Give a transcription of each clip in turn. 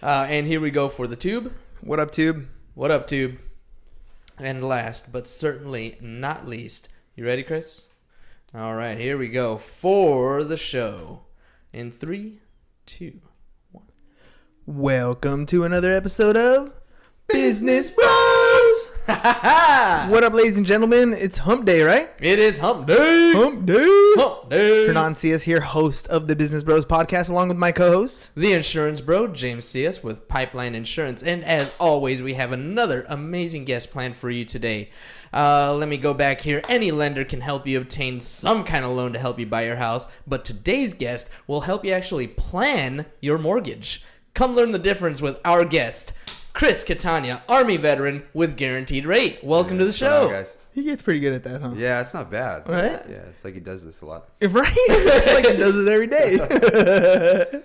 And here we go for the tube. What up, tube? What up, tube? And last, but certainly not least, you ready, Chris? All right, here we go for the show. In 3, 2, 1. Welcome to another episode of Business Bros. What up, ladies and gentlemen? It's Hump Day, right? It is Hump Day. Hump Day. Hump Day. Hernan Cias here, host of the Business Bros podcast, along with my co-host, the insurance bro, James Cias with Pipeline Insurance. And as always, we have another amazing guest planned for you today. Let me go back here. Any lender can help you obtain some kind of loan to help you buy your house, but today's guest will help you actually plan your mortgage. Come learn the difference with our guest, Chris Catania, Army veteran with Guaranteed Rate. Welcome to the show. On, guys? He gets pretty good at that, huh? Yeah, it's not bad. Right? Yeah, it's like he does this a lot. Right? It's like he does it every day.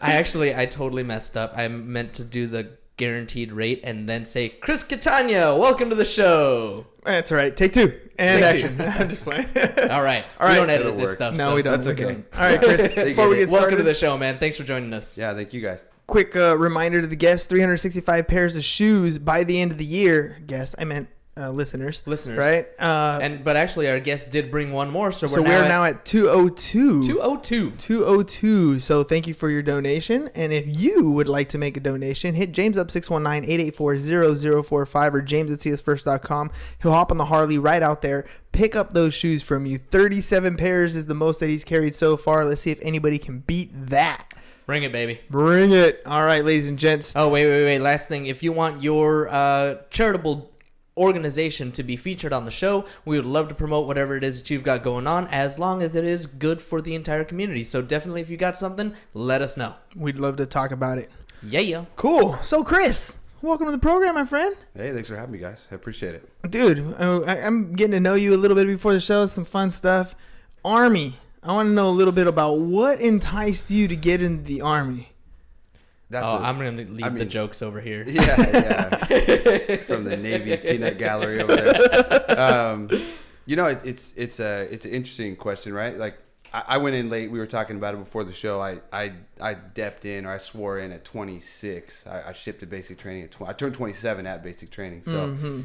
I totally messed up. I meant to do the Guaranteed Rate and then say, Chris Catania, welcome to the show. That's all right. Take two. And Take action. I'm just playing. All right. All We right. don't edit It'll this work. stuff. No, so. we don't. That's We okay. don't. All right, Chris. Before we get started, Welcome to the show, man. Thanks for joining us. Yeah, thank you guys. quick reminder to the guests, 365 pairs of shoes by the end of the year. Guests, I meant listeners. Listeners. Right? But actually, our guest did bring one more, so we're we're now at 202. 202. 202. So thank you for your donation. And if you would like to make a donation, hit James up 619-884-0045 or james@csfirst.com. He'll hop on the Harley right out there, pick up those shoes from you. 37 pairs is the most that he's carried so far. Let's see if anybody can beat that. Bring it, baby. Bring it. All right, ladies and gents. Oh, wait. Last thing. If you want your charitable organization to be featured on the show, we would love to promote whatever it is that you've got going on, as long as it is good for the entire community. So definitely, if you got something, let us know. We'd love to talk about it. Yeah. Cool. So, Chris, welcome to the program, my friend. Hey, thanks for having me, guys. I appreciate it. Dude, I'm getting to know you a little bit before the show. Some fun stuff. Army. I want to know a little bit about what enticed you to get into the Army. I'm going to leave the jokes over here. Yeah. From the Navy peanut gallery over there. It's an interesting question, right? Like, I went in late. We were talking about it before the show. I depped in, or I swore in at 26. I shipped to basic training at 20. I turned 27 at basic training. So,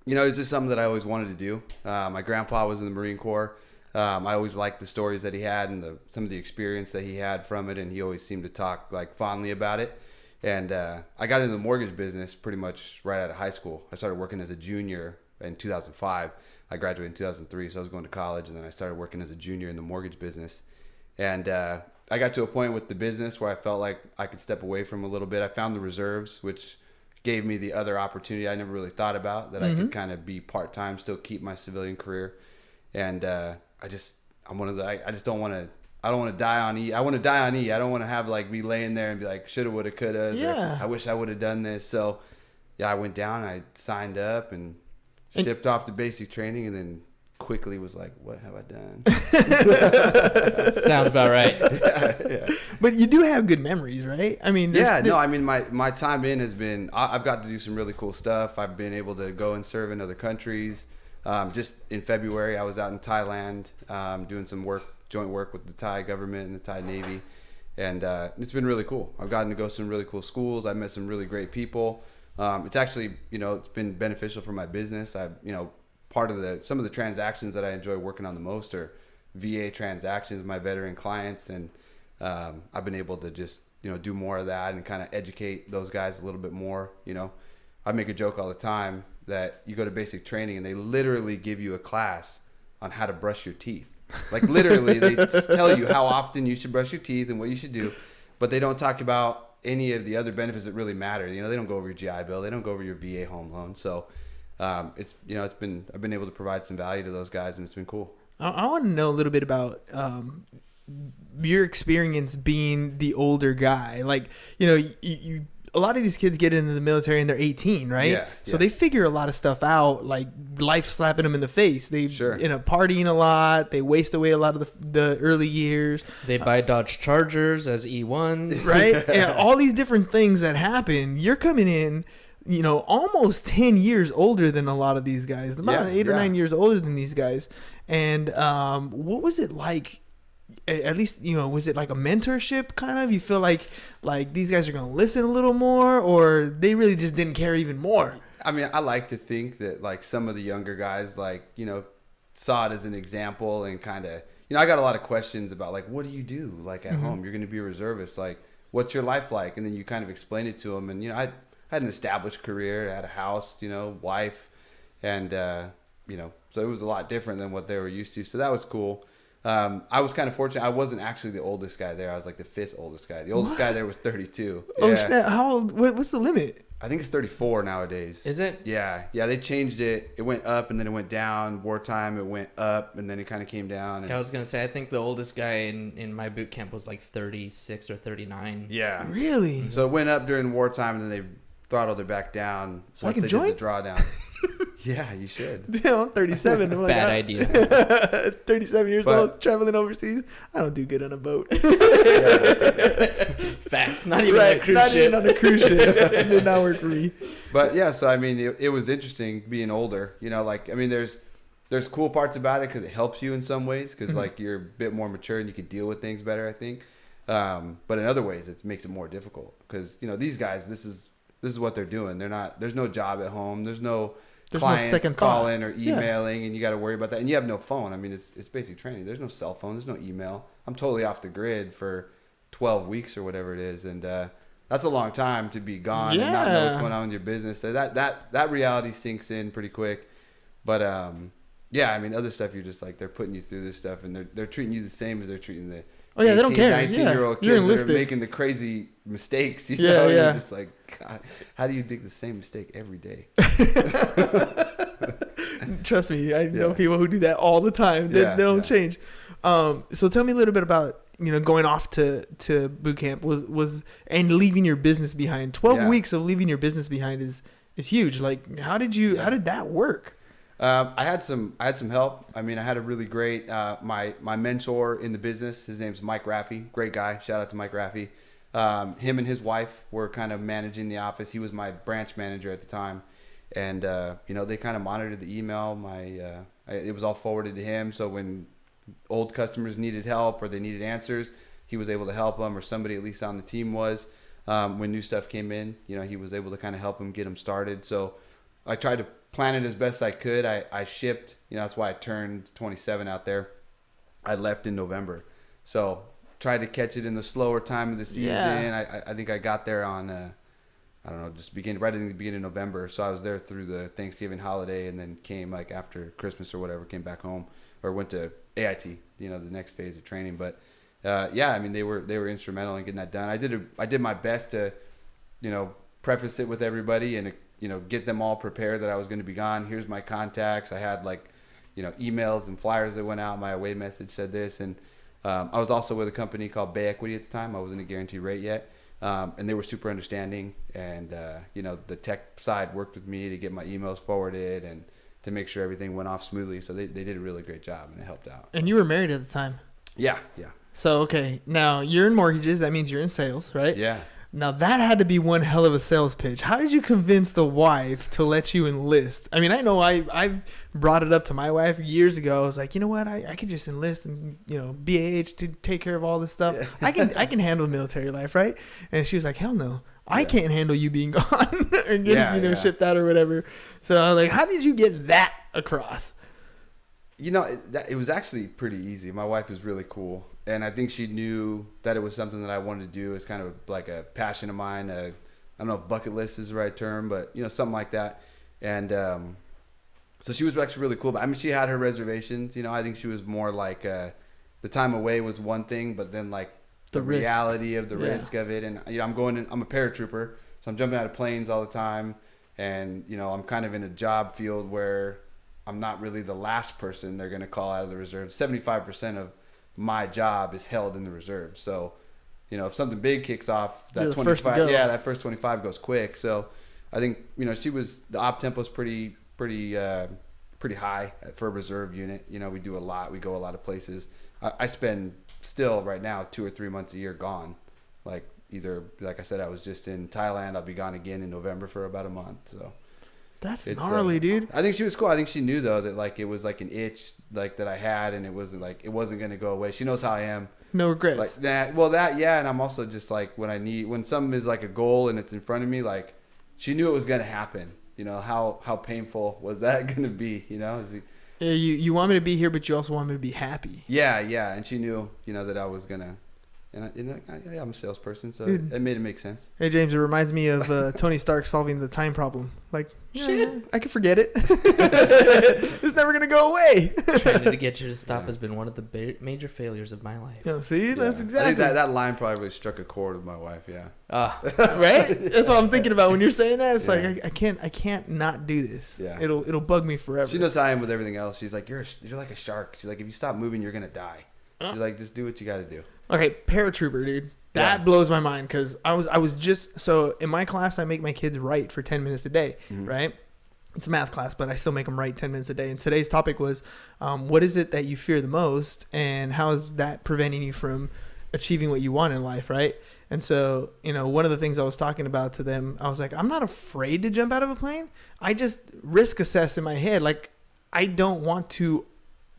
it's just something that I always wanted to do. My grandpa was in the Marine Corps. I always liked the stories that he had and some of the experience that he had from it, and he always seemed to talk like fondly about it. And I got into the mortgage business pretty much right out of high school. I started working as a junior in 2005. I graduated in 2003, so I was going to college, and then I started working as a junior in the mortgage business. And I got to a point with the business where I felt like I could step away from a little bit. I found the reserves, which gave me the other opportunity I never really thought about, that I could kind of be part-time, still keep my civilian career. And I just don't want to die on E. I want to die on E. I don't want to have be laying there and be like, shoulda, woulda, coulda. Yeah. I wish I would have done this. So yeah, I went down, I signed up and shipped off to basic training, and then quickly was like, what have I done? Sounds about right. Yeah. But you do have good memories, right? I mean, my time in has been, I've got to do some really cool stuff. I've been able to go and serve in other countries. Just in February, I was out in Thailand doing some joint work with the Thai government and the Thai Navy, and it's been really cool. I've gotten to go to some really cool schools. I've met some really great people. It's actually, it's been beneficial for my business. Part of some of the transactions that I enjoy working on the most are VA transactions, my veteran clients, and I've been able to just do more of that and kind of educate those guys a little bit more. I make a joke all the time that you go to basic training and they literally give you a class on how to brush your teeth. Like literally they tell you how often you should brush your teeth and what you should do, but they don't talk about any of the other benefits that really matter. They don't go over your GI Bill. They don't go over your VA home loan. So I've been able to provide some value to those guys, and it's been cool. I want to know a little bit about your experience being the older guy. Like, you a lot of these kids get into the military and they're 18, right? Yeah. So they figure a lot of stuff out, like life slapping them in the face. They partying a lot. They waste away a lot of the early years. They buy Dodge Chargers as E1s. Right? Yeah, all these different things that happen. You're coming in, almost 10 years older than a lot of these guys. About 8 or 9 years older than these guys. And what was it like at least, was it like a mentorship kind of? You feel like these guys are going to listen a little more, or they really just didn't care even more? I mean, I like to think that like some of the younger guys, like, saw it as an example and kind of, I got a lot of questions about like, what do you do like at home? You're going to be a reservist. Like, what's your life like? And then you kind of explain it to them. And, I had an established career, I had a house, wife, and, so it was a lot different than what they were used to. So that was cool. I was kind of fortunate. I wasn't actually the oldest guy there. I was like the 5th oldest guy. The oldest guy there was 32. Oh, yeah. snap. How old? What's the limit? I think it's 34 nowadays. Is it? Yeah. Yeah, they changed it. It went up and then it went down. Wartime, it went up and then it kind of came down. And Yeah, I was going to say, I think the oldest guy in my boot camp was like 36 or 39. yeah. Really? So it went up during wartime and then they throttled it back down So I once can they join? did the drawdown. Yeah, you should. Damn, I'm 37. I'm like, Bad idea. 37 years But- old, traveling overseas. I don't do good on a boat. Facts. Not even on a Right, cruise not ship. even on a cruise ship. It did not work for me. But yeah, so I mean, it was interesting being older. Like, I mean, there's cool parts about it because it helps you in some ways because like you're a bit more mature and you can deal with things better, I think. But in other ways, it makes it more difficult because these guys, this is what they're doing. There's no job at home. There's no clients second thought. calling or emailing, and you got to worry about that. And you have no phone. I mean, it's basic training. There's no cell phone. There's no email. I'm totally off the grid for 12 weeks or whatever it is, and that's a long time to be gone and not know what's going on with your business. So that reality sinks in pretty quick. But yeah, I mean, other stuff you're just like they're putting you through this stuff, and they're treating you the same as they're treating the Oh yeah, they don't care. 19-year-old You're kids that are enlisted. making the crazy mistakes. You Yeah, know, yeah. You're just like, God, how do you make the same mistake every day? Trust me, I know Yeah. people who do that all the time. They Yeah, don't yeah. change. So tell me a little bit about going off to boot camp was and leaving your business behind. 12 Yeah. weeks of leaving your business behind is huge. Like, how did that work? I had some help. I mean, I had a really great my mentor in the business. His name's Mike Raffy. Great guy. Shout out to Mike Raffy. Him and his wife were kind of managing the office. He was my branch manager at the time, and they kind of monitored the email. It was all forwarded to him. So when old customers needed help or they needed answers, he was able to help them, or somebody at least on the team was. When new stuff came in, he was able to kind of help them get them started. So I tried to plan it as best I could. I shipped, that's why I turned 27 out there. I left in November. So tried to catch it in the slower time of the season. Yeah. I think I got there on, I don't know, just right in the beginning of November. So I was there through the Thanksgiving holiday and then came like after Christmas or whatever, came back home or went to AIT, the next phase of training. But yeah, I mean, they were instrumental in getting that done. I did my best to, preface it with everybody and, get them all prepared that I was going to be gone. Here's my contacts. I had emails and flyers that went out. My away message said this. And I was also with a company called Bay Equity at the time. I wasn't a guaranteed rate yet. And they were super understanding. And, the tech side worked with me to get my emails forwarded and to make sure everything went off smoothly. So they did a really great job and it helped out. And you were married at the time. Yeah. So, okay, now you're in mortgages. That means you're in sales, right? Yeah. Now, that had to be one hell of a sales pitch. How did you convince the wife to let you enlist? I mean, I know I've brought it up to my wife years ago. I was like, you know what? I could just enlist and, BAH to take care of all this stuff. I can handle military life, right? And she was like, hell no. I can't handle you being gone or getting, shipped out or whatever. So I was like, how did you get that across? It was actually pretty easy. My wife is really cool. And I think she knew that it was something that I wanted to do. It's kind of like a passion of mine. I don't know if bucket list is the right term, but, something like that. And so she was actually really cool. But I mean, she had her reservations. I think she was more like the time away was one thing, but then like the risk. reality of the risk of it. And, I'm a paratrooper, so I'm jumping out of planes all the time. And, I'm kind of in a job field where I'm not really the last person they're going to call out of the reserve. 75% of my job is held in the reserve. So, if something big kicks off, that 25, that first 25 goes quick. So I think, the op tempo is pretty high for a reserve unit. We do a lot, we go a lot of places. I spend still right now 2 or 3 months a year gone. Like I said, I was just in Thailand. I'll be gone again in November for about a month. So That's It's, gnarly, dude. I think she was cool. I think she knew though that like it was like an itch like that I had, and it wasn't going to go away. She knows how I am. No regrets. Like that. Well, that, yeah. And I'm also just like, when something is like a goal and it's in front of me, like she knew it was going to happen. You know, how painful was that going to be? You know, yeah, you want me to be here, but you also want me to be happy. yeah. And she knew, you know, that I was going to, and I'm a salesperson, so it made it make sense. Hey, James, it reminds me of Tony Stark solving the time problem. Like, shit, I can forget it. It's never going to go away. Trying to get you to stop has been one of the major failures of my life. You know, see, that's I exactly. think that line probably really struck a chord with my wife. Yeah. Right? That's what I'm thinking about when you're saying that. It's Yeah. like I can't not do this. Yeah. It'll bug me forever. She knows how I am with everything else. She's like, you're like a shark. She's like, if you stop moving, you're gonna die. She's like, just do what you got to do. Okay, paratrooper, dude. That blows my mind because I was just so in my class I make my kids write for 10 minutes a day, right? It's a math class, but I still make them write 10 minutes a day. And today's topic was, what is it that you fear the most, and how is that preventing you from achieving what you want in life, right? And so, you know, one of the things I was talking about to them, I was like, I'm not afraid to jump out of a plane. I just risk assess in my head, like I don't want to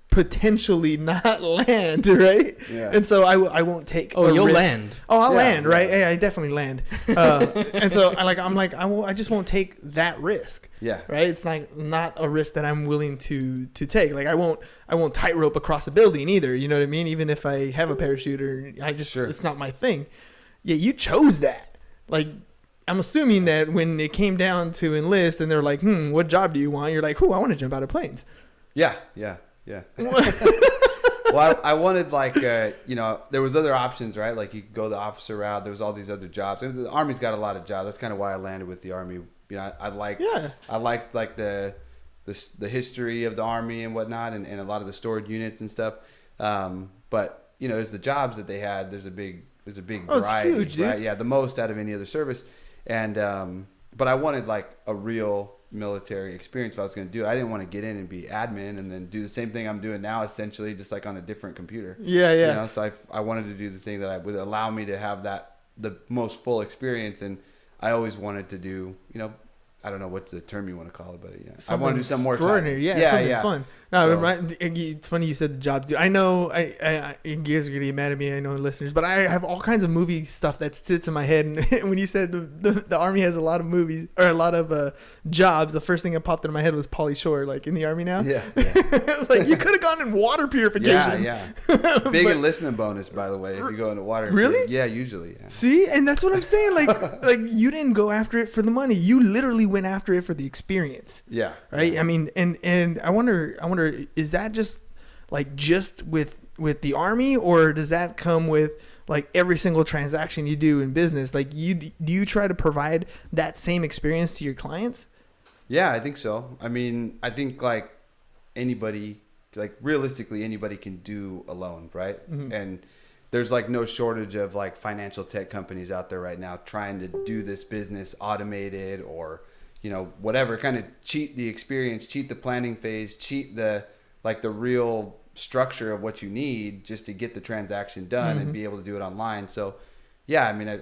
potentially not land, right? Yeah. And so I won't take. Oh, you'll risk. land. Oh, I'll Yeah, land, right? yeah. Yeah, I definitely land. And so I just won't take that risk. Yeah. Right. It's like not a risk that I'm willing to take. Like I won't tightrope across a building either. You know what I mean? Even if I have a parachute, or it's not my thing. Yeah, you chose that. Like, I'm assuming that when it came down to enlist and they're like, what job do you want? You're like, I want to jump out of planes. Yeah. Well, I wanted there was other options, right? Like you could go the officer route. There was all these other jobs. And the Army's got a lot of jobs. That's kind of why I landed with the Army. You know, I liked like the history of the Army and whatnot, and a lot of the stored units and stuff. But you know, there's the jobs that they had. There's a big variety, it's huge, right? dude. Yeah, the most out of any other service. And but I wanted like a real military experience if I was going to do it. I didn't want to get in and be admin and then do the same thing I'm doing now, essentially just like on a different computer. Yeah. You know, so I wanted to do the thing that would allow me to have the most full experience. And I always wanted to do, you know, I don't know what the term you want to call it, but I want to do something more extraordinary. Something fun. No, it's funny you said the job, dude. I know I you guys are gonna get mad at me. I know listeners, but I have all kinds of movie stuff that sits in my head. And when you said the Army has a lot of movies or a lot of jobs, the first thing that popped into my head was Pauly Shore, like in the Army now. Yeah. It was like you could have gone in water purification. Yeah. Big enlistment bonus, by the way, if you go into water. Really? Yeah, usually. Yeah. See, and that's what I'm saying. Like you didn't go after it for the money. You literally went after it for the experience. Yeah. Right. I mean, and I wonder, is that just with the Army, or does that come with like every single transaction you do in business? Like do you try to provide that same experience to your clients? Yeah, I think so. I mean, I think like anybody, like realistically anybody can do a loan, right? Mm-hmm. And there's like no shortage of like financial tech companies out there right now trying to do this business automated, or you know, whatever, kind of cheat the experience, cheat the planning phase, cheat the real structure of what you need just to get the transaction done and be able to do it online. So yeah, I mean I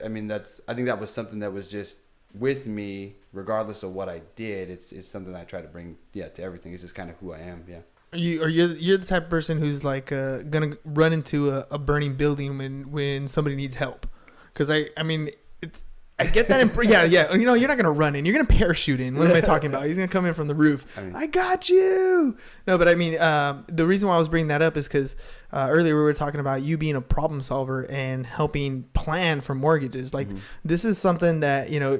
think that was something that was just with me regardless of what I did. It's something that I try to bring to everything. It's just kind of who I am. Yeah. You're the type of person who's like gonna run into a burning building when somebody needs help? Because I mean it's. I get that. Yeah. You know, you're not going to run in. You're going to parachute in. What am I talking about? He's going to come in from the roof. I got you. No, but I mean, the reason why I was bringing that up is because earlier we were talking about you being a problem solver and helping plan for mortgages. Like this is something that, you know,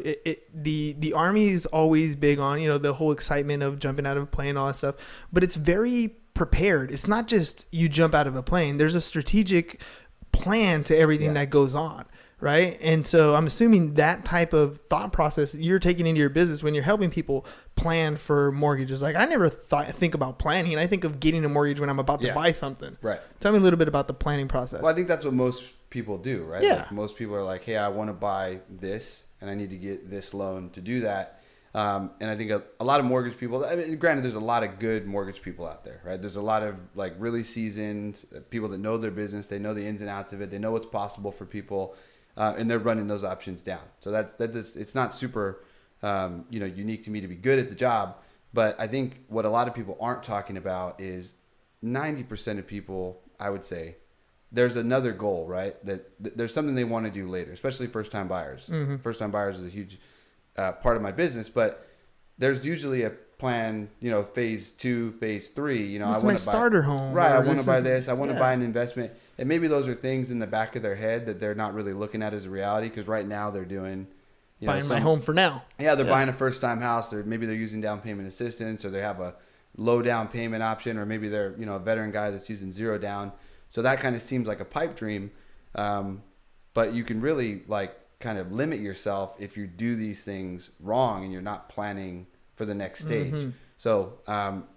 the Army is always big on, you know, the whole excitement of jumping out of a plane, all that stuff. But it's very prepared. It's not just you jump out of a plane. There's a strategic plan to everything that goes on. Right. And so I'm assuming that type of thought process you're taking into your business when you're helping people plan for mortgages. Like I never think about planning. I think of getting a mortgage when I'm about to buy something. Right. Tell me a little bit about the planning process. Well, I think that's what most people do, right? Yeah. Like most people are like, hey, I want to buy this and I need to get this loan to do that. And I think a lot of mortgage people, I mean, granted, there's a lot of good mortgage people out there, right? There's a lot of like really seasoned people that know their business. They know the ins and outs of it. They know what's possible for people. And they're running those options down. So it's not super unique to me to be good at the job. But I think what a lot of people aren't talking about is 90% of people, I would say, there's another goal, right? That there's something they want to do later, especially first-time buyers. Mm-hmm. First-time buyers is a huge part of my business, but there's usually a plan, phase 2, phase 3. This is my starter home. Right, I want to buy this. I want to buy an investment. And maybe those are things in the back of their head that they're not really looking at as a reality, because right now they're doing... buying my home for now. Yeah, they're buying a first-time house. Maybe they're using down payment assistance, or they have a low down payment option, or maybe they're a veteran guy that's using zero down. So that kind of seems like a pipe dream, but you can really kind of limit yourself if you do these things wrong and you're not planning for the next stage. Mm-hmm. So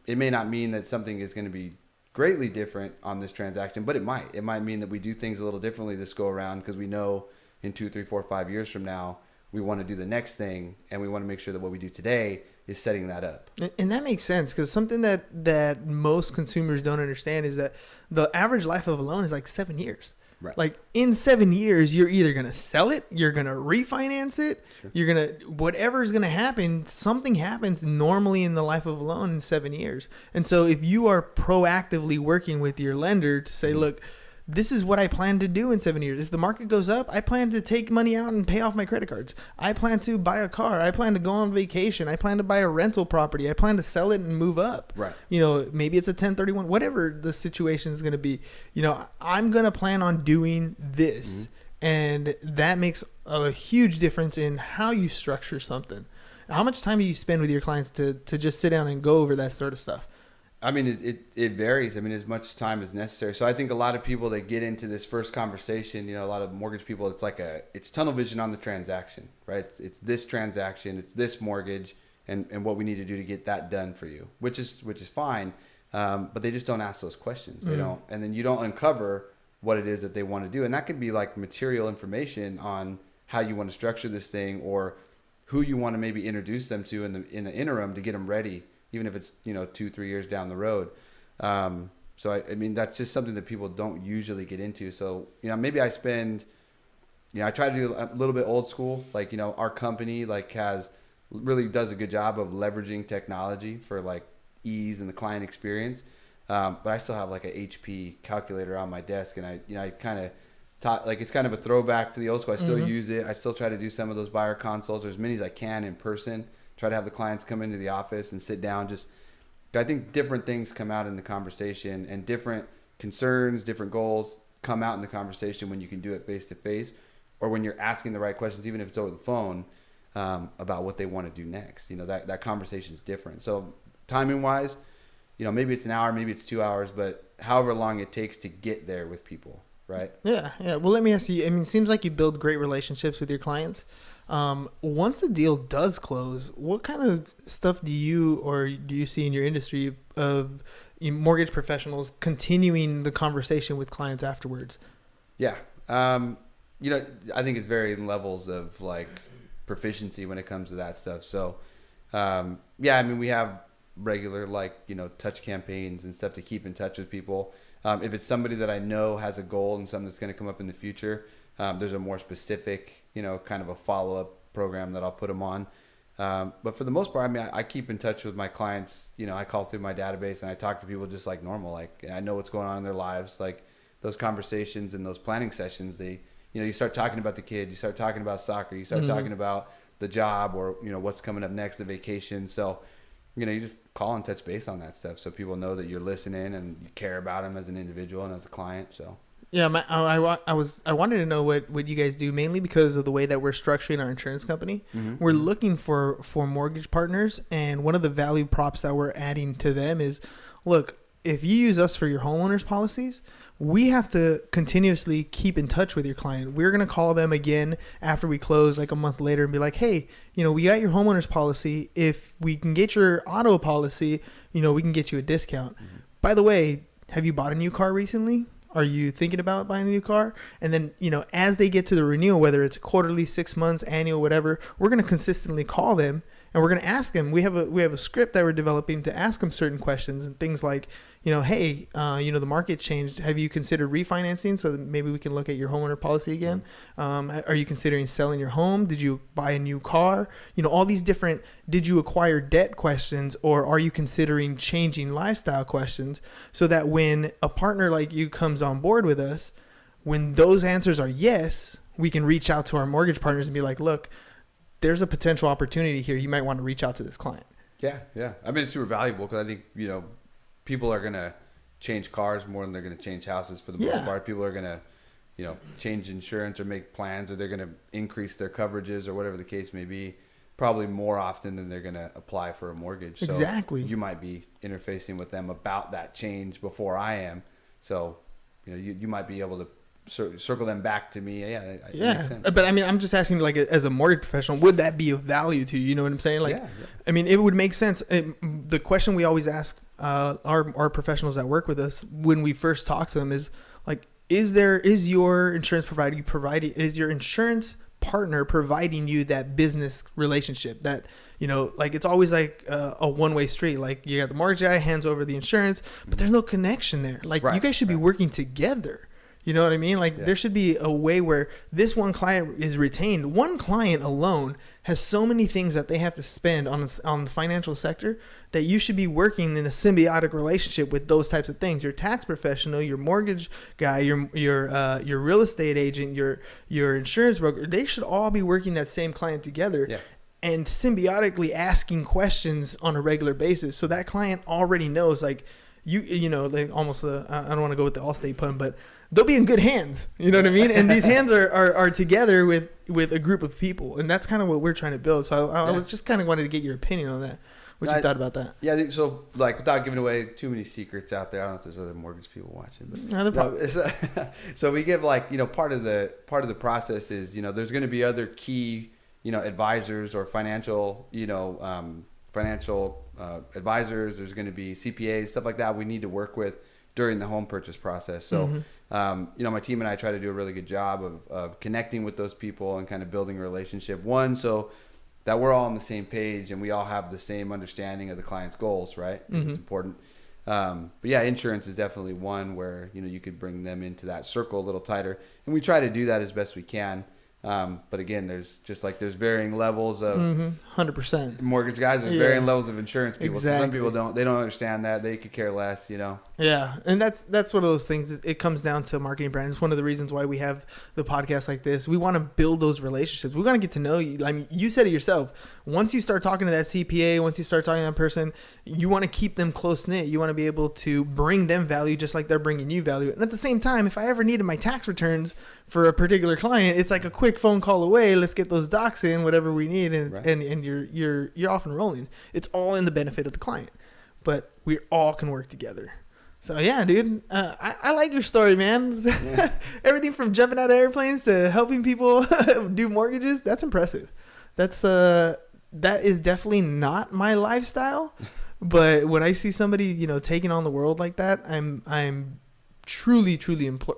it may not mean that something is going to be greatly different on this transaction, but it might. It might mean that we do things a little differently this go around, because we know in 2, 3, 4, 5 years from now, we want to do the next thing, and we want to make sure that what we do today is setting that up. And that makes sense, because something that most consumers don't understand is that the average life of a loan is 7 years. Right. Like in 7 years, you're either going to sell it, you're going to refinance it, sure. You're going to, whatever's going to happen, something happens normally in the life of a loan in 7 years. And so if you are proactively working with your lender to say, look, this is what I plan to do in 7 years. If the market goes up, I plan to take money out and pay off my credit cards. I plan to buy a car. I plan to go on vacation. I plan to buy a rental property. I plan to sell it and move up. Right. Maybe it's a 1031, whatever the situation is going to be. I'm going to plan on doing this. Mm-hmm. And that makes a huge difference in how you structure something. How much time do you spend with your clients to just sit down and go over that sort of stuff? I mean, it varies. I mean, as much time as necessary. So I think a lot of people that get into this first conversation, a lot of mortgage people, it's tunnel vision on the transaction, right? It's this transaction, it's this mortgage, and what we need to do to get that done for you, which is fine. But they just don't ask those questions. They don't, and then you don't uncover what it is that they want to do. And that could be material information on how you want to structure this thing, or who you want to maybe introduce them to in the interim to get them ready, even if it's 2-3 years down the road. So I mean, that's just something that people don't usually get into. So maybe I spend, I try to do a little bit old school. Our company really does a good job of leveraging technology for ease and the client experience. But I still have an HP calculator on my desk, and I kind of taught, it's kind of a throwback to the old school. I still use it. I still try to do some of those buyer consults, or as many as I can in person. Try to have the clients come into the office and sit down. I think different things come out in the conversation, and different concerns, different goals come out in the conversation when you can do it face to face, or when you're asking the right questions, even if it's over the phone, about what they want to do next. That conversation is different. So timing wise, maybe it's an hour, maybe it's 2 hours, but however long it takes to get there with people. Right. Yeah. Well, let me ask you, it seems like you build great relationships with your clients. Once the deal does close, what kind of stuff do you see in your industry of mortgage professionals continuing the conversation with clients afterwards? Yeah. I think it's varying levels of proficiency when it comes to that stuff. So, we have regular touch campaigns and stuff to keep in touch with people. If it's somebody that I know has a goal and something that's going to come up in the future, there's a more specific, kind of a follow-up program that I'll put them on. But for the most part, I keep in touch with my clients. I call through my database and I talk to people just like normal. I know what's going on in their lives. Those conversations and those planning sessions, you start talking about the kid, you start talking about soccer, you start talking about the job, or, what's coming up next, the vacation. So, you just call and touch base on that stuff, so people know that you're listening and you care about them as an individual and as a client. So yeah, I wanted to know what you guys do, mainly because of the way that we're structuring our insurance company. Mm-hmm. We're looking for mortgage partners, and one of the value props that we're adding to them is, look, if you use us for your homeowners policies, we have to continuously keep in touch with your client. We're going to call them again after we close a month later and be like, hey, we got your homeowners policy. If we can get your auto policy, we can get you a discount. Mm-hmm. By the way, have you bought a new car recently? Are you thinking about buying a new car? And then, as they get to the renewal, whether it's quarterly, 6 months, annual, whatever, we're going to consistently call them and we're going to ask them. We have a script that we're developing to ask them certain questions and things like, hey, the market changed. Have you considered refinancing so that maybe we can look at your homeowner policy again? Are you considering selling your home? Did you buy a new car? All these different, did you acquire debt questions, or are you considering changing lifestyle questions, so that when a partner like you comes on board with us, when those answers are yes, we can reach out to our mortgage partners and be like, look, there's a potential opportunity here. You might want to reach out to this client. Yeah. I mean, it's super valuable because I think, people are going to change cars more than they're going to change houses for the most part. People are going to, change insurance or make plans, or they're going to increase their coverages or whatever the case may be, probably more often than they're going to apply for a mortgage. So exactly. You might be interfacing with them about that change before I am. So, you might be able to circle them back to me. It makes sense. But I mean, I'm just asking, like, as a mortgage professional, would that be of value to you? You know what I'm saying? Like, I mean, it would make sense. The question we always ask our professionals that work with us when we first talk to them is like, is your insurance partner providing you that business relationship that, like, it's always like a one-way street. Like, you got the mortgage guy hands over the insurance, but there's no connection there. Like, you guys should be working together. You know what I mean? Like, there should be a way where this one client is retained. One client alone has so many things that they have to spend on the financial sector that you should be working in a symbiotic relationship with those types of things. Your tax professional, your mortgage guy, your real estate agent, your insurance broker, they should all be working that same client together. Yeah. And symbiotically asking questions on a regular basis. So that client already knows, like, like almost I don't want to go with the Allstate pun, but they'll be in good hands. You know what I mean? And these hands are together with a group of people. And that's kind of what we're trying to build. So I was just kind of wanted to get your opinion on that. What you thought about that? Yeah, so, like, without giving away too many secrets out there, I don't know if there's other mortgage people watching, but so we give, like, part of the process is, there's going to be other key, advisors or financial advisors. There's going to be CPAs, stuff like that we need to work with during the home purchase process. So, my team and I try to do a really good job of connecting with those people and kind of building a relationship. One, so that we're all on the same page and we all have the same understanding of the client's goals, right? It's important. But yeah, insurance is definitely one where, you could bring them into that circle a little tighter. And we try to do that as best we can. But again, there's varying levels of 100% mortgage guys. There's varying levels of insurance people. Exactly. So some people don't understand that. They could care less, Yeah. And that's one of those things. It comes down to marketing brand. It's one of the reasons why we have the podcast like this. We want to build those relationships. We want to get to know you. I mean, you said it yourself. Once you start talking to that CPA, once you start talking to that person, you want to keep them close knit. You want to be able to bring them value just like they're bringing you value. And at the same time, if I ever needed my tax returns for a particular client, it's like a quick phone call away. Let's get those docs in, whatever we need, and you're off and rolling. It's all in the benefit of the client, but we all can work together. So yeah, dude, I like your story, man. Everything from jumping out of airplanes to helping people do mortgages. That's impressive. That is definitely not my lifestyle, but when I see somebody, taking on the world like that, I'm truly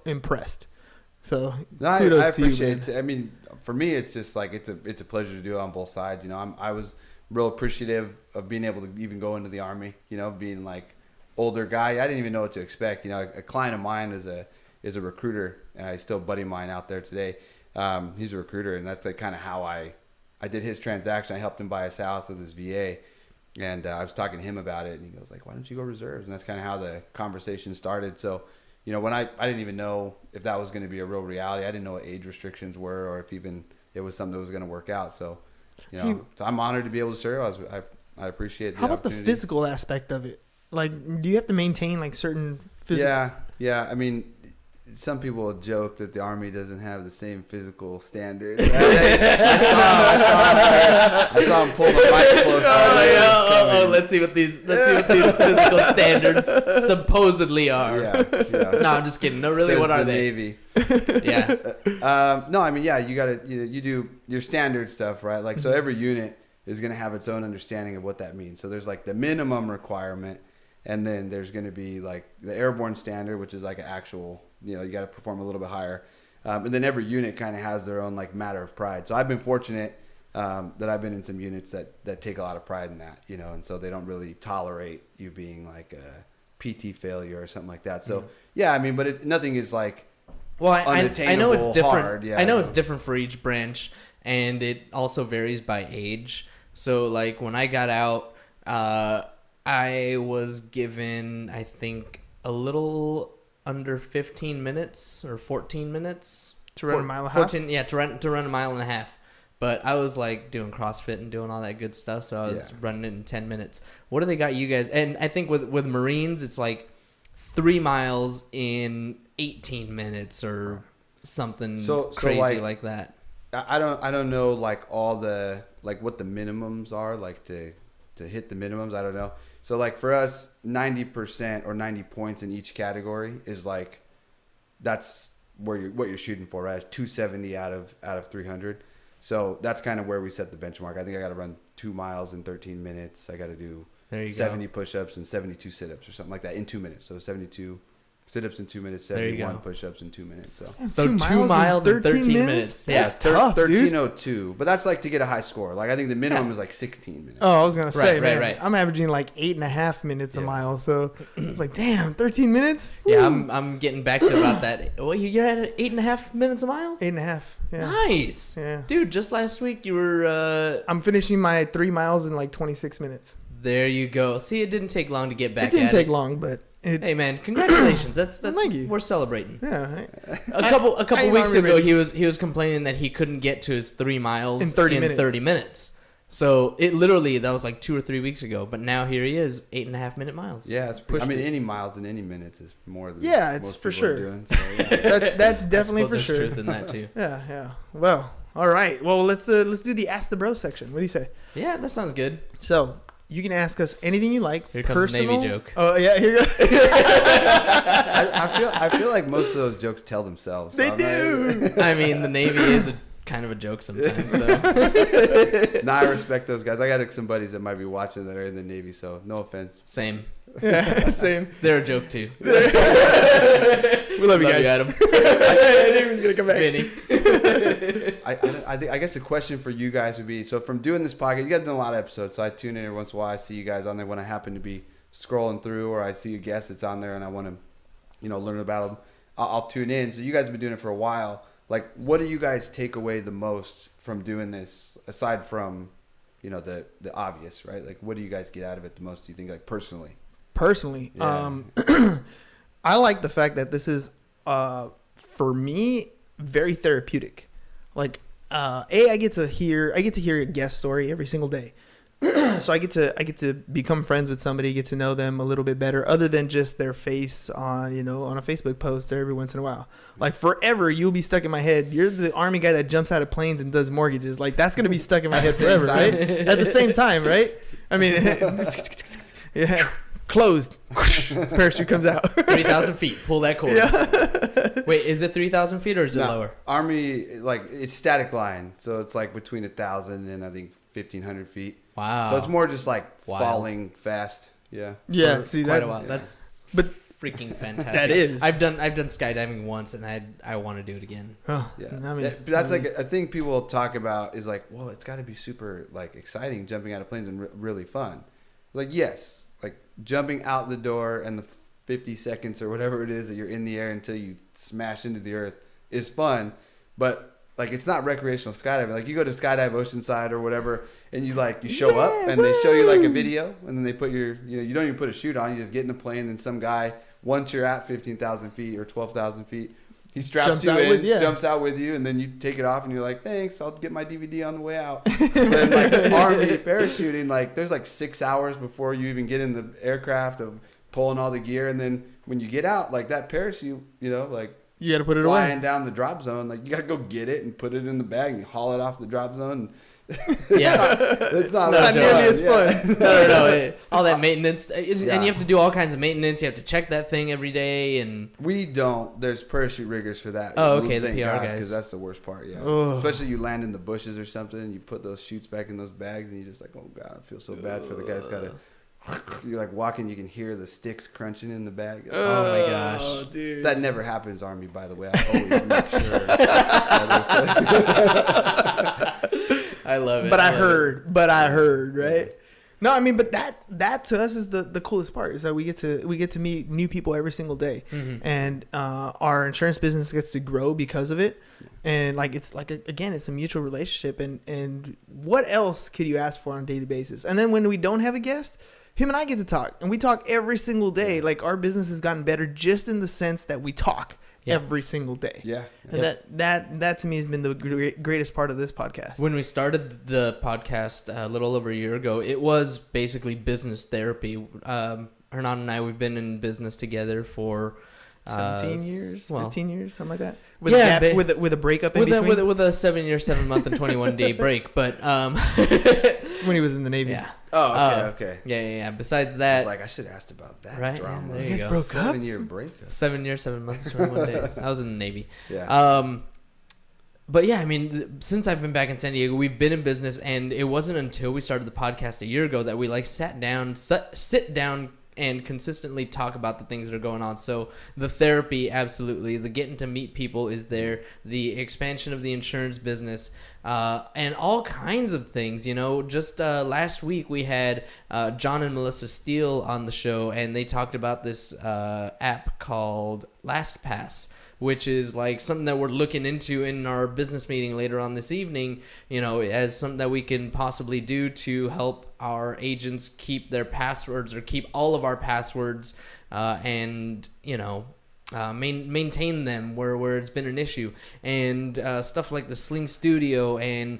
impressed. So I appreciate it. I mean, for me, it's just like it's a pleasure to do it on both sides. I was real appreciative of being able to even go into the Army. Being like older guy, I didn't even know what to expect. A client of mine is a recruiter. He's still a buddy of mine out there today. He's a recruiter, and that's like kind of how I did his transaction. I helped him buy his house with his VA, and I was talking to him about it, and he goes like, "Why don't you go reserves?" And that's kind of how the conversation started. So. When I didn't even know if that was going to be a real reality. I didn't know what age restrictions were or if even it was something that was going to work out. So, so I'm honored to be able to serve. I appreciate the How about the physical aspect of it? Like, do you have to maintain like certain physical? Yeah. I mean, some people joke that the Army doesn't have the same physical standards. I saw him pull the mic closer. Let's see what these physical standards supposedly are. Yeah. No, I'm just kidding. No, really, Says what are the they? Navy. Yeah. No, I mean, yeah, you gotta you do your standard stuff, right? Like, so every unit is gonna have its own understanding of what that means. So there's like the minimum requirement, and then there's gonna be like the airborne standard, which is like an actual. You got to perform a little bit higher. And then every unit kind of has their own like matter of pride. So I've been fortunate that I've been in some units that take a lot of pride in that, and so they don't really tolerate you being like a PT failure or something like that. So yeah, I mean, but nothing is like well, I know it's different. Hard. Yeah, I know it's different for each branch, and it also varies by age. So like when I got out, I was given, I think, a little under 15 minutes or 14 minutes to run a mile and a half. 14, yeah, to run a mile and a half. But I was like doing CrossFit and doing all that good stuff, so I was running it in 10 minutes. What do they got you guys? And I think with Marines, it's like 3 miles in 18 minutes or something crazy like that. I don't know like all the like what the minimums are like to hit the minimums. I don't know. So like for us, 90% or 90 points in each category is like that's what you're shooting for, right? It's 270 out of 300. So that's kind of where we set the benchmark. I think I got to run 2 miles in 13 minutes. I got to do 70 push-ups and 72 sit-ups or something like that in 2 minutes. So 72 sit-ups in 2 minutes, 71 push-ups in 2 minutes. So 2 miles in 13 minutes. That's tough, 13:02. But that's like to get a high score. Like I think the minimum is like 16 minutes. Oh, I was gonna say, right. I'm averaging like 8.5 minutes a mile. So I was like, damn, 13 minutes. Yeah, I'm getting back to about that. Well, you're at 8.5 minutes a mile. 8.5. Yeah. Nice. Yeah. Dude, just last week you were. I'm finishing my 3 miles in like 26 minutes. There you go. See, it didn't take long to get back. It didn't take long, but. Hey man, congratulations! That's Thank you. We're celebrating. Yeah, a couple weeks ago, he was complaining that he couldn't get to his 3 miles in 30 minutes. So it literally that was like 2 or 3 weeks ago, but now here he is, 8.5 minute miles. Yeah, it's pushed. I mean, any miles in any minutes is more than it's most for people sure. are doing, so, yeah. That's definitely for sure. There's truth in that too. Yeah. Well, all right. Well, let's do the Ask the Bro section. What do you say? Yeah, that sounds good. So. You can ask us anything you like. Here comes the Navy joke. Oh yeah, here goes. I feel like most of those jokes tell themselves. They do. I mean, the Navy is kind of a joke sometimes. So. Nah, I respect those guys. I got some buddies that might be watching that are in the Navy, so no offense. Same. Yeah, same. They're a joke too. We love you guys. Adam. I knew he was gonna come back. Vinny. I guess the question for you guys would be, so from doing this podcast, you guys have done a lot of episodes, so I tune in every once in a while. I see you guys on there when I happen to be scrolling through, or I see a guest that's on there and I want to, learn about them. I'll tune in. So you guys have been doing it for a while. Like, what do you guys take away the most from doing this, aside from, the obvious, right? Like, what do you guys get out of it the most, do you think, like, personally? Yeah. I like the fact that this is, for me, very therapeutic. Like, I get to hear a guest story every single day. So I get to become friends with somebody, get to know them a little bit better, other than just their face on a Facebook post or every once in a while. Like forever, you'll be stuck in my head. You're the Army guy that jumps out of planes and does mortgages. Like that's gonna be stuck in my head forever, right? At the same time, right? I mean, yeah. Closed. Parachute comes out. 3,000 feet. Pull that cord. Yeah. Wait, is it 3,000 feet or is it lower? Army, like, it's static line. So it's like between 1,000 and I think 1,500 feet. Wow. So it's more just like falling fast. Yeah. Yeah. For see quite that. a while. Yeah. That's freaking fantastic. That is. I've done skydiving once and I want to do it again. Oh, yeah. I mean, that's like a thing people talk about is like, well, it's got to be super like exciting jumping out of planes and really fun. Like, yes. Like jumping out the door and the 50 seconds or whatever it is that you're in the air until you smash into the earth is fun, but like it's not recreational skydiving. Like you go to Skydive Oceanside or whatever, and you show up and they show you like a video, and then they put your you don't even put a chute on. You just get in the plane, and then some guy, once you're at 15,000 feet or 12,000 feet, he straps you in, jumps out with you, and then you take it off, and you're like, thanks, I'll get my DVD on the way out. And like Army parachuting, like there's like 6 hours before you even get in the aircraft of pulling all the gear, and then when you get out, like that parachute, like you got to put it flying away. down the drop zone, like you got to go get it and put it in the bag and haul it off the drop zone. Yeah, it's not nearly as fun. No. All that maintenance, and you have to do all kinds of maintenance. You have to check that thing every day, and we don't. There's parachute riggers for that. Oh, okay, the PR guys, because that's the worst part. Yeah, Ugh. Especially you land in the bushes or something, and you put those chutes back in those bags, and you're just like, oh god, I feel so bad for the guys. You're like walking, you can hear the sticks crunching in the bag. Oh my gosh, dude, that never happens, Army. By the way, I always make sure. I love it. But I heard, right? No, I mean, but that to us is the coolest part, is that we get to meet new people every single day, and our insurance business gets to grow because of it, and like it's like again, it's a mutual relationship, and what else could you ask for on a daily basis? And then when we don't have a guest, him and I get to talk, and we talk every single day. Like our business has gotten better just in the sense that we talk every single day. Yeah. And that to me has been the greatest part of this podcast. When we started the podcast a little over a year ago, it was basically business therapy. Hernan and I, we've been in business together for 17 years, 15 years, something like that. With a breakup in between. With a 7-year, 7-month, and 21-day break. But when he was in the Navy. Yeah. Oh, okay. Yeah. Besides that, I was like, I should have asked about that drama. Yeah, you guys broke up? 7-year breakup. 7 years, 7 months, 21 days. I was in the Navy. Yeah. But yeah, I mean, since I've been back in San Diego, we've been in business, and it wasn't until we started the podcast a year ago that we like sit down and consistently talk about the things that are going on. So the therapy, absolutely. The getting to meet people is there. The expansion of the insurance business, and all kinds of things. You know, just last week we had John and Melissa Steele on the show, and they talked about this app called LastPass, which is like something that we're looking into in our business meeting later on this evening, you know, as something that we can possibly do to help our agents keep their passwords, or keep all of our passwords, and, you know, maintain them where it's been an issue, and stuff like the Sling Studio, and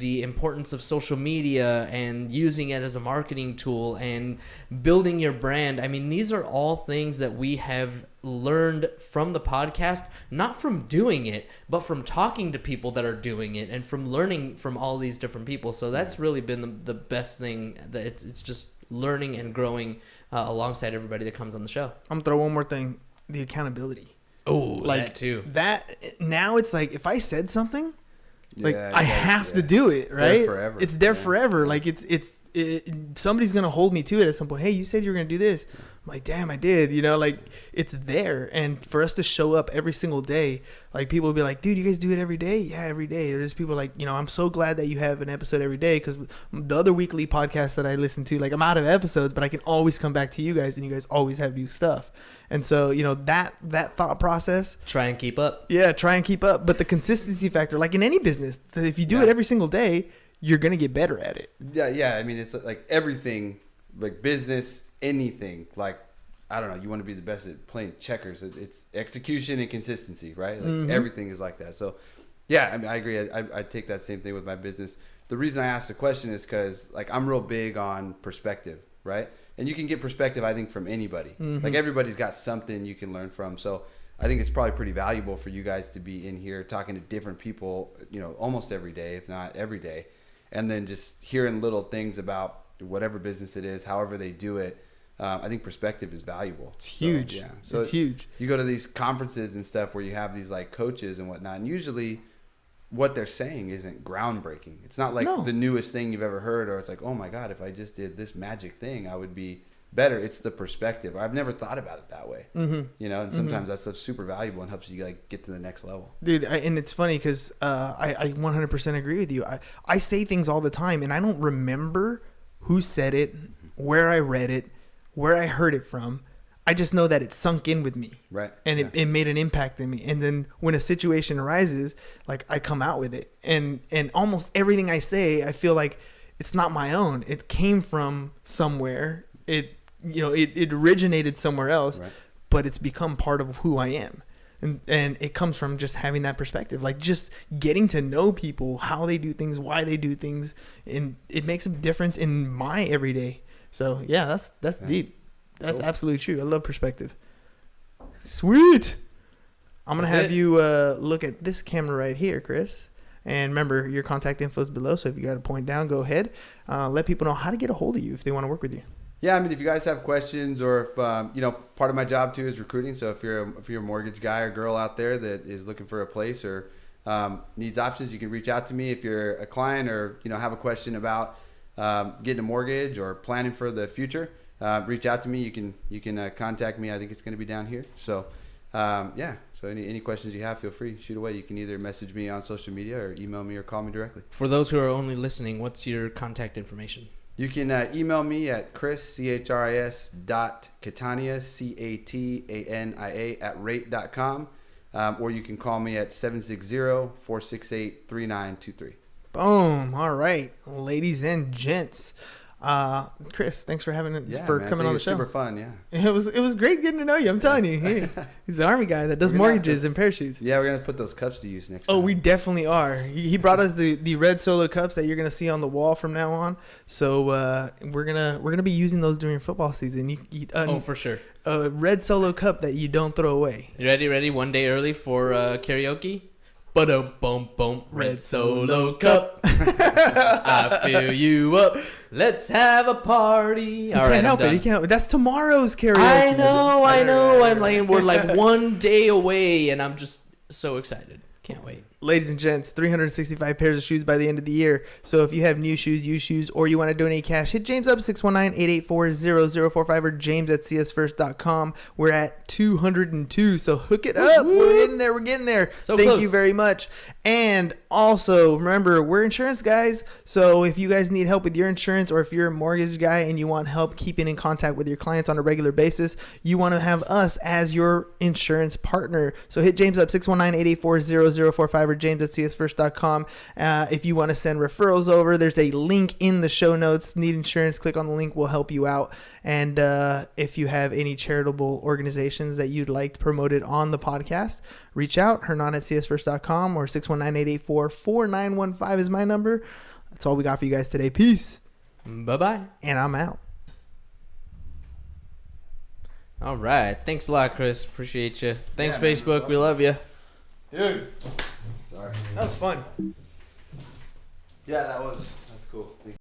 the importance of social media and using it as a marketing tool and building your brand. I mean, these are all things that we have learned from the podcast, not from doing it, but from talking to people that are doing it, and from learning from all these different people. So that's really been the best thing, that it's just learning and growing alongside everybody that comes on the show. I'm gonna throw one more thing: the accountability. Oh, like that too. That now it's like, if I said something, like I have to do it, right? It's there forever. Like it's somebody's gonna hold me to it at some point. Hey, you said you were gonna do this. I'm like, damn, I did. You know, like it's there. And for us to show up every single day, like people will be like, dude, you guys do it every day? Yeah, every day. There's people like, you know, I'm so glad that you have an episode every day, because the other weekly podcasts that I listen to, like I'm out of episodes, but I can always come back to you guys, and you guys always have new stuff. And so, you know, that thought process. Try and keep up. Yeah, try and keep up. But the consistency factor, like in any business, if you do it every single day, you're going to get better at it. Yeah. I mean, it's like everything, like business, anything. Like, I don't know, you want to be the best at playing checkers. It's execution and consistency, right? Like everything is like that. So, yeah, I mean, I agree. I take that same thing with my business. The reason I asked the question is because, like, I'm real big on perspective, right? And you can get perspective, I think, from anybody. Like, everybody's got something you can learn from. So I think it's probably pretty valuable for you guys to be in here talking to different people, you know, almost every day, if not every day. And then just hearing little things about whatever business it is, however they do it. I think perspective is valuable. It's huge. So, yeah. So it's huge. You go to these conferences and stuff where you have these like coaches and whatnot, and usually what they're saying isn't groundbreaking. It's not like the newest thing you've ever heard, or it's like, oh my God, if I just did this magic thing, I would be better. It's the perspective. I've never thought about it that way. You know, and sometimes that stuff's super valuable and helps you like get to the next level. Dude, and it's funny because I 100% agree with you. I say things all the time, and I don't remember who said it, where I read it, where I heard it from. I just know that it sunk in with me. Right. And it made an impact in me. And then when a situation arises, like I come out with it. And almost everything I say, I feel like it's not my own. It came from somewhere. It originated somewhere else, but it's become part of who I am. And it comes from just having that perspective, like just getting to know people, how they do things, why they do things. And it makes a difference in my everyday. So yeah, that's deep. That's absolutely true. I love perspective. Sweet. I'm going to have you look at this camera right here, Chris. And remember, your contact info is below. So if you got to point down, go ahead. Let people know how to get a hold of you if they want to work with you. Yeah, I mean, if you guys have questions, or if, you know, part of my job too is recruiting. So if you're a mortgage guy or girl out there that is looking for a place or needs options, you can reach out to me. If you're a client or, you know, have a question about getting a mortgage or planning for the future, reach out to me. You can contact me. I think it's going to be down here. So so any questions you have, feel free, shoot away. You can either message me on social media or email me or call me directly. For those who are only listening, what's your contact information? You can email me at Chris, CHRIS .Catania, CATANIA @rate.com. Or you can call me at 760-468-3923. Boom. All right, ladies and gents. Chris, thanks for coming on the show. Super fun, yeah. It was great getting to know you. I'm telling you, he's an Army guy that does mortgages and parachutes. Yeah, we're gonna put those cups to use next time. Oh, we definitely are. He brought us the red Solo cups that you're gonna see on the wall from now on. So we're gonna be using those during football season. For sure. A red Solo cup that you don't throw away. You ready? One day early for karaoke. Ba-dum-bum-bum, red Solo cup. I fill you up. Let's have a party. He can't help it. That's tomorrow's karaoke. I know. We're like one day away, and I'm just so excited. Can't wait. Ladies and gents, 365 pairs of shoes by the end of the year. So if you have new shoes, used shoes, or you want to donate cash, hit James up 619-884-0045 or james@csfirst.com. We're at 202, so hook it up. We're getting there. So Thank close. you very much. And also, remember, we're insurance guys. So if you guys need help with your insurance, or if you're a mortgage guy and you want help keeping in contact with your clients on a regular basis, you want to have us as your insurance partner. So hit James up 619-884-0045 or james@csfirst.com. If you want to send referrals over, there's a link in the show notes. Need insurance, click on the link. We'll help you out. And if you have any charitable organizations that you'd like promoted on the podcast, reach out. Hernan@csfirst.com or 619-884-4915 is my number. That's all we got for you guys today. Peace. Bye-bye. And I'm out. All right. Thanks a lot, Chris. Appreciate you. Thanks, Yeah, man. Facebook. We love you. Dude. Sorry. That was fun. Yeah, that's cool. Thank you.